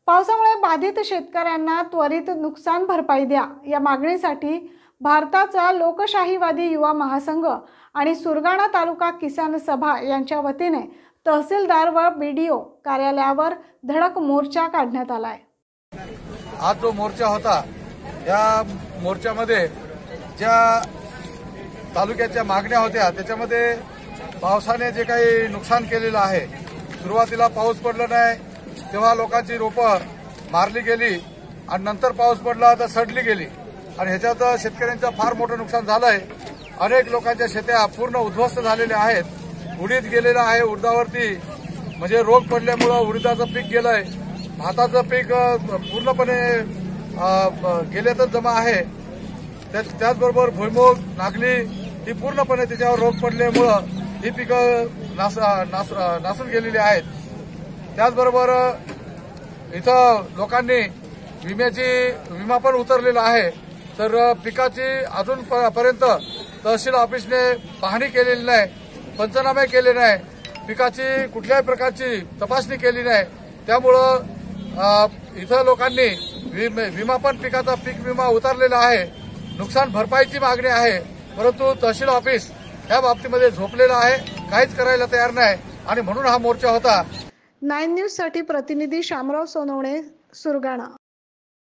पावसामुळे बाधित शेतकऱ्यांना त्वरित नुकसान भरपाई द्या या मागणीसाठी भारताचा लोकशाहीवादी युवा महासंघ आणि सुरगाणा तालुका किसान सभा यांच्या वतीने तहसीलदार व बीडीओ कार्यालयावर धडक मोर्चा काढण्यात आला आहे। आज जो मोर्चा होता या मोर्चामध्ये ज्या तालुक्याच्या मागण्या होत्या त्याच्यामध्ये पावसाने जे काही नुकसान केलेलं आहे, सुरुवातीला पाऊस पडला नाही तेव्हा लोकांची रोपं मारली गेली आणि नंतर पाऊस पडला तर सडली गेली आणि ह्याच्यात शेतकऱ्यांचं फार मोठं नुकसान झालंय। अनेक लोकांच्या शेत्या पूर्ण उद्ध्वस्त झालेल्या आहेत, उडीद गेलेलं आहे, उडदावरती म्हणजे रोग पडल्यामुळे उडीदाचं पीक गेलंय, भाताचं पीक पूर्णपणे गेल्यातच जमा आहे। त्याचबरोबर भुईमूग, नागली ही पूर्णपणे त्याच्यावर रोग पडल्यामुळं ही पिकं नासून गेलेली आहेत। त्याचबरोबर इथं लोकांनी विमा पण उतरलेला आहे, तर पिकाची अजूनपर्यंत तहसील ऑफिसने पाहणी केलेली नाही, पंचनामे केले नाही, पिकाची कुठल्याही प्रकारची तपासणी केली नाही। त्यामुळं इथं लोकांनी विमा पण पिकाचा पीक विमा उतरलेला आहे, नुकसान भरपाईची मागणी आहे, परंतु तहसील ऑफिस या बाबतीमध्ये झोपलेलं आहे, काहीच करायला तयार नाही आणि म्हणून हा मोर्चा होता। 9 न्यूज साठी प्रतिनिधी शामराव सोनवणे, सुरगाणा।